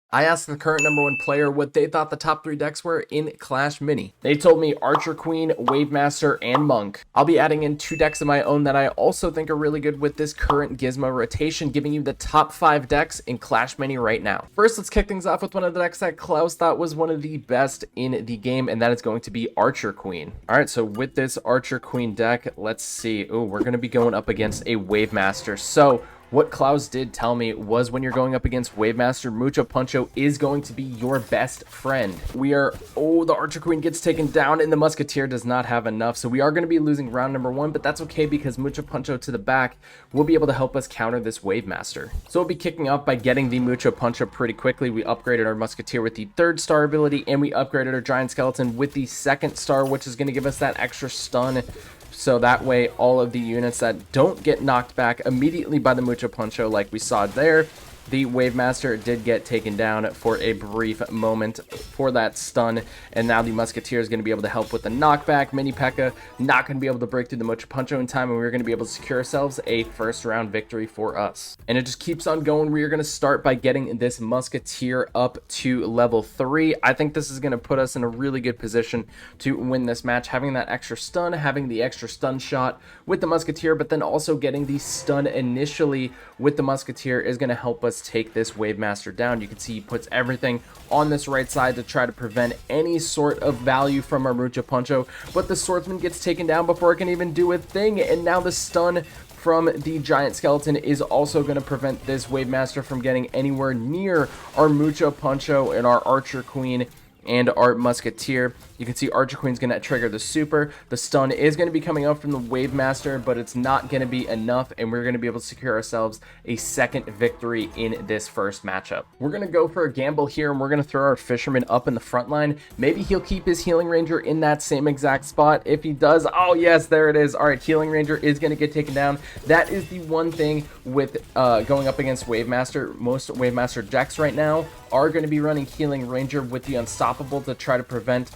I asked the current #1 player what they thought the top 3 decks were in Clash Mini. They told me Archer Queen, Wave Master, and Monk. I'll be adding in 2 decks of my own that I also think are really good with this current Gizmo rotation, giving you the top 5 decks in Clash Mini right now. First, let's kick things off with one of the decks that Klaus thought was one of the best in the game, and that is going to be Archer Queen. Alright, so with this Archer Queen deck, let's see. Oh, we're going to be going up against a Wave Master. So, what Klaus did tell me was when you're going up against Wave Master, Mucho Puncho is going to be your best friend. The Archer Queen gets taken down and the Musketeer does not have enough. So we are going to be losing round #1, but that's okay because Mucho Puncho to the back will be able to help us counter this Wave Master. So we'll be kicking off by getting the Mucho Puncho pretty quickly. We upgraded our Musketeer with the 3rd star ability, and we upgraded our Giant Skeleton with the 2nd star, which is going to give us that extra stun. So that way, all of the units that don't get knocked back immediately by the Mucho Puncho like we saw there, the Wave Master did get taken down for a brief moment for that stun, and now the Musketeer is going to be able to help with the knockback. Mini Pekka not going to be able to break through the Mucho Puncho in time, and we're going to be able to secure ourselves a first round victory for us. And it just keeps on going. We are going to start by getting this Musketeer up to level 3. I think this is going to put us in a really good position to win this match, having that extra stun, having the extra stun shot with the Musketeer, but then also getting the stun initially with the Musketeer is going to help us take this Wave Master down. You can see he puts everything on this right side to try to prevent any sort of value from our Mucho Puncho, but the Swordsman gets taken down before it can even do a thing, and now the stun from the Giant Skeleton is also going to prevent this Wave Master from getting anywhere near our Mucho Puncho and our Archer Queen and our Musketeer. You can see Archer Queen's going to trigger the super. The stun is going to be coming up from the Wave Master, but it's not going to be enough, and we're going to be able to secure ourselves a second victory in this first matchup. We're going to go for a gamble here, and we're going to throw our Fisherman up in the front line. Maybe he'll keep his Healing Ranger in that same exact spot. If he does, oh yes, there it is. All right, Healing Ranger is going to get taken down. That is the one thing with going up against Wave Master. Most Wave Master decks right now are going to be running Healing Ranger with the Unstoppable to try to prevent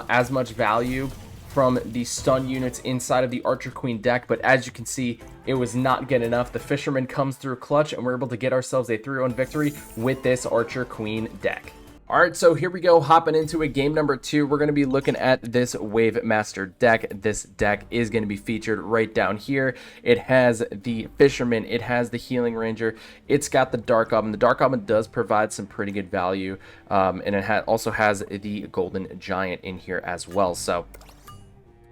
as much value from the stun units inside of the Archer Queen deck, but as you can see, it was not good enough. The Fisherman comes through clutch, and we're able to get ourselves a 3-1 victory with this Archer Queen deck. Alright, so here we go, hopping into a game #2. We're going to be looking at this Wave Master deck. This deck is going to be featured right down here. It has the Fisherman, it has the Healing Ranger, it's got the Dark Goblin. The Dark Goblin does provide some pretty good value, and it also has the Golden Giant in here as well. So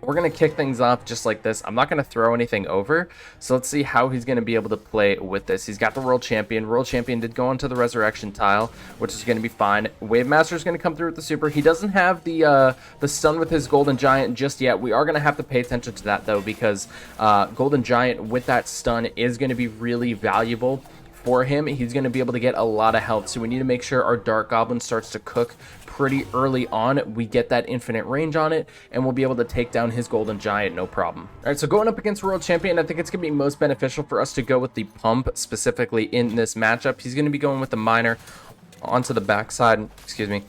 we're going to kick things off just like this. I'm not going to throw anything over, so let's see how he's going to be able to play with this. He's got the World Champion. World Champion did go onto the Resurrection tile, which is going to be fine. Wave Master is going to come through with the super. He doesn't have the stun with his Golden Giant just yet. We are going to have to pay attention to that, though, because Golden Giant with that stun is going to be really valuable for him. He's going to be able to get a lot of health, so we need to make sure our Dark Goblin starts to cook pretty early on. We get that infinite range on it, and we'll be able to take down his Golden Giant, no problem. All right, so going up against World Champion, I think it's going to be most beneficial for us to go with the Pump, specifically in this matchup. He's going to be going with the Miner onto the backside, excuse me.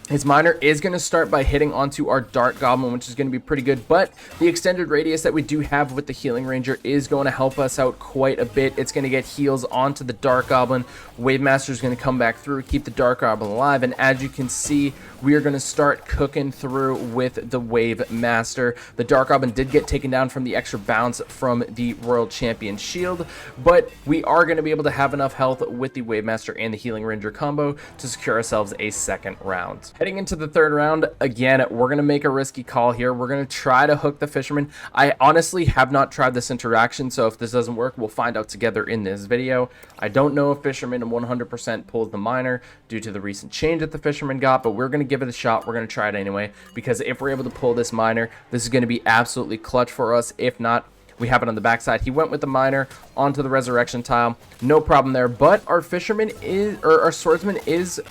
His Miner is going to start by hitting onto our Dark Goblin, which is going to be pretty good, but the extended radius that we do have with the Healing Ranger is going to help us out quite a bit. It's going to get heals onto the Dark Goblin. Wave Master is going to come back through, keep the Dark Goblin alive, and as you can see, we are going to start cooking through with the Wave Master. The Dark Goblin did get taken down from the extra bounce from the World Champion shield, but we are going to be able to have enough health with the Wave Master and the Healing Ranger combo to secure ourselves a second round. Heading into the third round, again, we're going to make a risky call here. We're going to try to hook the Fisherman. I honestly have not tried this interaction, so if this doesn't work, we'll find out together in this video. I don't know if Fisherman 100% pulls the Miner due to the recent change that the Fisherman got, but we're going to give it a shot. We're going to try it anyway, because if we're able to pull this Miner, this is going to be absolutely clutch for us. If not, we have it on the backside. He went with the Miner onto the Resurrection tile. No problem there, but our Fisherman is, or our Swordsman is,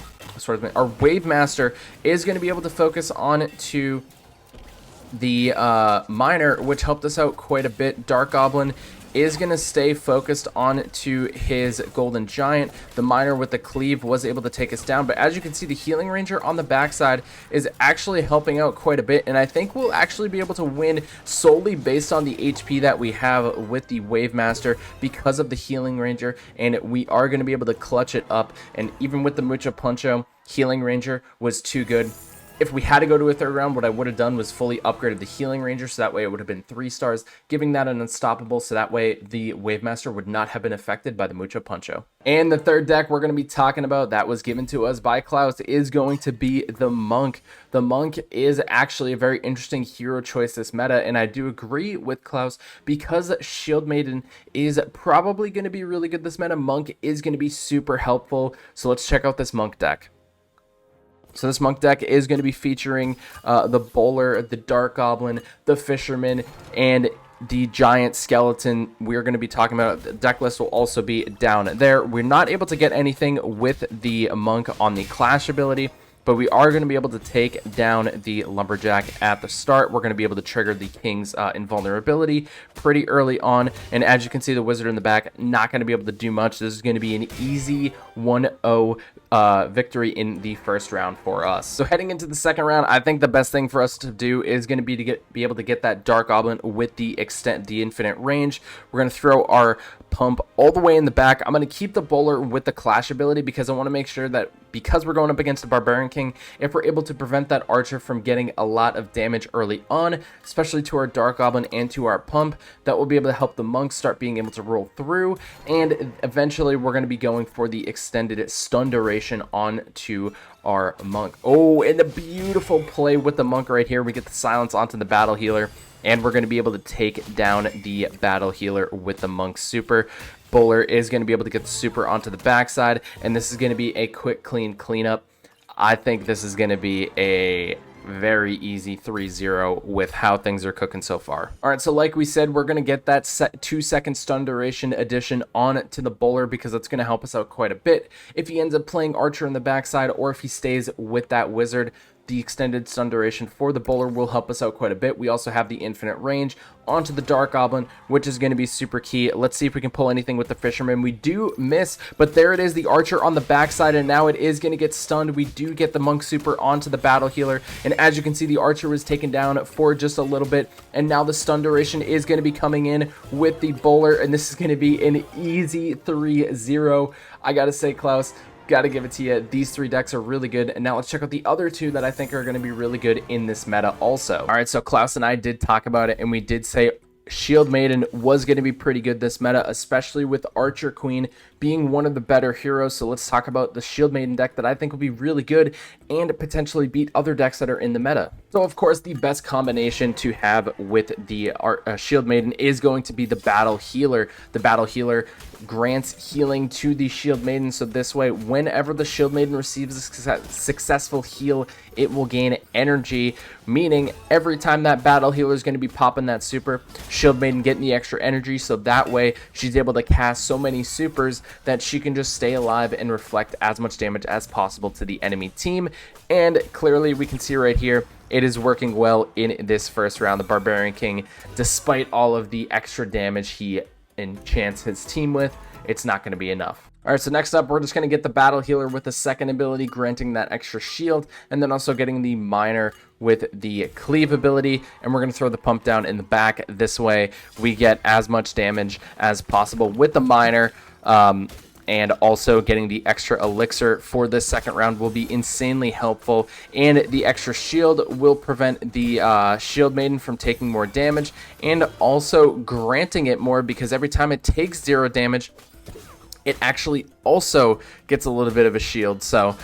our Wave Master is going to be able to focus on to the Miner, which helped us out quite a bit. Dark Goblin is going to stay focused on to his golden giant. The miner with the cleave was able to take us down, but as you can see, the healing ranger on the backside is actually helping out quite a bit, and I think we'll actually be able to win solely based on the HP that we have with the wave master because of the healing ranger, and we are going to be able to clutch it up. And even with the mucho puncho, healing ranger was too good. If we had to go to a third round, what I would have done was fully upgraded the healing ranger, so that way it would have been 3 stars, giving that an unstoppable, so that way the wave master would not have been affected by the mucho puncho. And the third deck we're going to be talking about that was given to us by Klaus is going to be the monk. The monk is actually a very interesting hero choice this meta, and I do agree with Klaus because Shield Maiden is probably going to be really good this meta. Monk is going to be super helpful, so let's check out this monk deck. So this monk deck is going to be featuring the bowler, the dark goblin, the fisherman, and the giant skeleton. We're going to be talking about the deck list will also be down there. We're not able to get anything with the monk on the clash ability, but we are going to be able to take down the lumberjack at the start. We're going to be able to trigger the king's invulnerability pretty early on, and as you can see, the wizard in the back not going to be able to do much. This is going to be an easy 1-0 victory in the first round for us. So heading into the second round, I think the best thing for us to do is going to be to be able to get that dark goblin with the infinite range. We're going to throw our pump all the way in the back. I'm going to keep the bowler with the clash ability because I want to make sure that because we're going up against the Barbarian King, if we're able to prevent that archer from getting a lot of damage early on, especially to our dark goblin and to our pump, that will be able to help the monk start being able to roll through, and eventually we're going to be going for the extended stun duration on to our monk. Oh, and a beautiful play with the monk right here. We get the silence onto the battle healer, and we're going to be able to take down the battle healer with the monk super. Bowler is going to be able to get the super onto the backside, and this is going to be a quick, clean cleanup. I think this is going to be a very easy 3-0 with how things are cooking so far. All right, so like we said, we're going to get that 2-second stun duration addition on to the bowler because it's going to help us out quite a bit. If he ends up playing archer in the backside, or if he stays with that wizard, the extended stun duration for the bowler will help us out quite a bit. We also have the infinite range onto the dark goblin, which is going to be super key. Let's see if we can pull anything with the fisherman. We do miss, but there it is, the archer on the backside, and now it is going to get stunned. We do get the monk super onto the battle healer, and as you can see, the archer was taken down for just a little bit, and now the stun duration is going to be coming in with the bowler, and this is going to be an easy 3-0. I gotta say, Klaus, gotta give it to you. These 3 decks are really good, and now let's check out the other 2 that I think are going to be really good in this meta also. All right, so Klaus and I did talk about it, and we did say Shield Maiden was going to be pretty good this meta, especially with Archer Queen being one of the better heroes. So let's talk about the Shield Maiden deck that I think will be really good and potentially beat other decks that are in the meta. So of course, the best combination to have with the Shield Maiden is going to be the Battle Healer. The Battle Healer grants healing to the Shield Maiden, so this way, whenever the Shield Maiden receives a successful heal, it will gain energy, meaning every time that Battle Healer is going to be popping that super, Shield Maiden getting the extra energy, so that way she's able to cast so many supers that she can just stay alive and reflect as much damage as possible to the enemy team. And clearly we can see right here, it is working well in this first round. The Barbarian King, despite all of the extra damage he enchants his team with, it's not going to be enough. All right, so next up, we're just going to get the Battle Healer with the second ability, granting that extra shield, and then also getting the Miner with the Cleave ability, and we're going to throw the Pump down in the back. This way, we get as much damage as possible with the Miner, and also getting the extra elixir for this second round will be insanely helpful, and the extra shield will prevent the Shield Maiden from taking more damage, and also granting it more, because every time it takes 0 damage, it actually also gets a little bit of a shield. So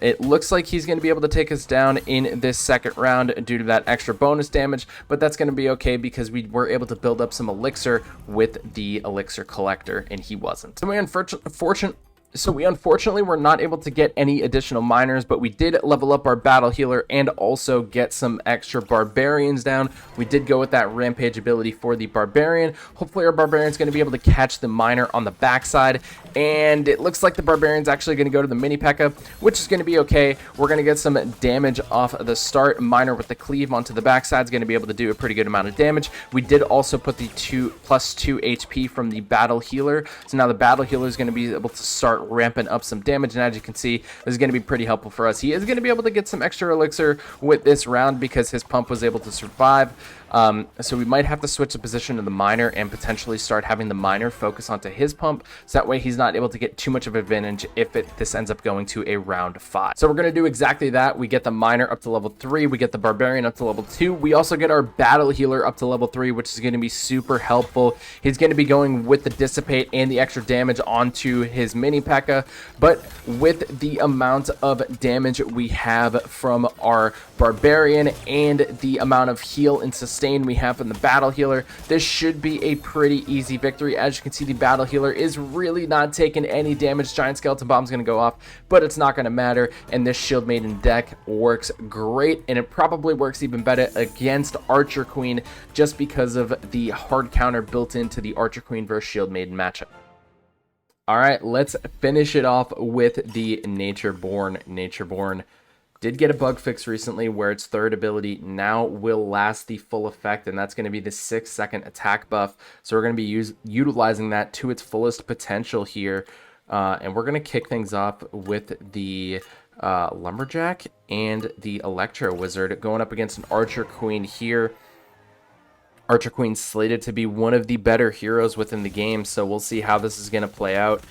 it looks like he's going to be able to take us down in this second round due to that extra bonus damage, but that's going to be okay because we were able to build up some elixir with the elixir collector, and he wasn't. So we So we unfortunately were not able to get any additional miners, but we did level up our battle healer and also get some extra barbarians down. We did go with that rampage ability for the barbarian. Hopefully our barbarian's going to be able to catch the miner on the backside, and it looks like the barbarian's actually going to go to the mini Pekka, which is going to be okay. We're going to get some damage off the start. Miner with the cleave onto the backside is going to be able to do a pretty good amount of damage. We did also put the +2 HP from the battle healer, so now the battle healer is going to be able to start ramping up some damage, and as you can see, this is going to be pretty helpful for us. He is going to be able to get some extra elixir with this round because his pump was able to survive. So we might have to switch the position of the miner and potentially start having the miner focus onto his pump, so that way he's not able to get too much of an advantage if this ends up going to a round 5. So we're going to do exactly that. We get the miner up to level 3, we get the barbarian up to level 2, we also get our battle healer up to level 3, which is going to be super helpful. He's going to be going with the dissipate and the extra damage onto his mini Pekka, but with the amount of damage we have from our barbarian and the amount of heal and sustain we have from the battle healer, this should be a pretty easy victory. As you can see, the battle healer is really not taking any damage. Giant skeleton bomb's going to go off, but it's not going to matter, and this shield maiden deck works great, and it probably works even better against Archer Queen just because of the hard counter built into the Archer Queen versus shield maiden matchup. All right, let's finish it off with the Natureborn. Natureborn did get a bug fix recently where its third ability now will last the full effect, and that's going to be the 6-second attack buff. So we're going to be utilizing that to its fullest potential here, and we're going to kick things off with the Lumberjack and the Electro Wizard going up against an Archer Queen here. Archer Queen slated to be one of the better heroes within the game, so we'll see how this is going to play out.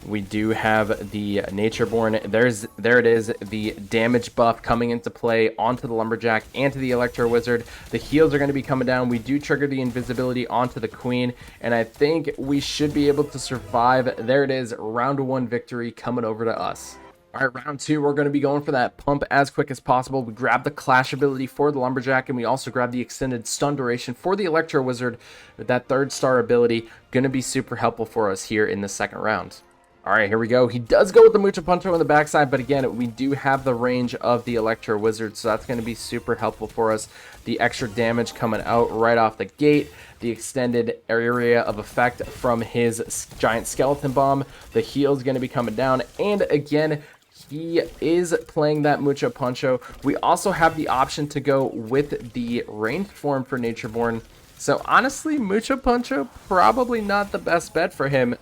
We do have the Natureborn. There it is, the damage buff coming into play onto the Lumberjack and to the Electro Wizard. The heals are going to be coming down. We do trigger the invisibility onto the Queen, and I think we should be able to survive. There it is, round 1 victory coming over to us. All right, round 2, we're going to be going for that pump as quick as possible. We grab the Clash ability for the Lumberjack, and we also grab the extended stun duration for the Electro Wizard. With that 3rd star ability, going to be super helpful for us here in the 2nd round. All right, here we go. He does go with the Mucha Puncho on the backside, but again, we do have the range of the Electro Wizard, so that's going to be super helpful for us. The extra damage coming out right off the gate, the extended area of effect from his giant skeleton bomb. The heal is going to be coming down, and again, he is playing that Mucha Puncho. We also have the option to go with the ranged form for Natureborn. So honestly, Mucha Puncho probably not the best bet for him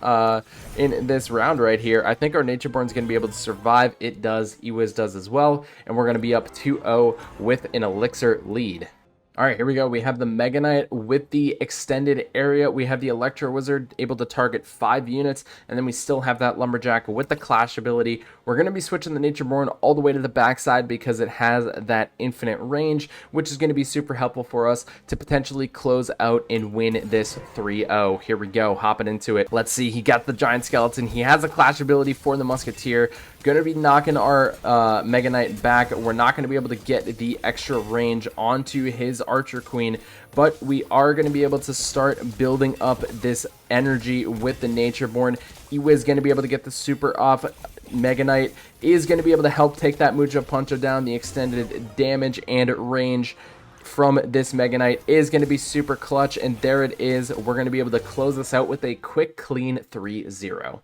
in this round right here. I think our Natureborn's going to be able to survive. It does. Ewiz does as well. And we're going to be up 2-0 with an elixir lead. All right, here we go. We have the Mega Knight with the extended area. We have the Electro Wizard able to target 5 units, and then we still have that Lumberjack with the Clash ability. We're going to be switching the Natureborn all the way to the backside because it has that infinite range, which is going to be super helpful for us to potentially close out and win this 3-0. Here we go, hopping into it. Let's see, he got the Giant Skeleton. He has a Clash ability for the Musketeer. Going to be knocking our Mega Knight back. We're not going to be able to get the extra range onto his Archer Queen, but we are going to be able to start building up this energy with the Natureborn. Ewiz going to be able to get the super off. Mega Knight is going to be able to help take that Mucha Puncho down. The extended damage and range from this Mega Knight is going to be super clutch, and there it is. We're going to be able to close this out with a quick, clean 3-0.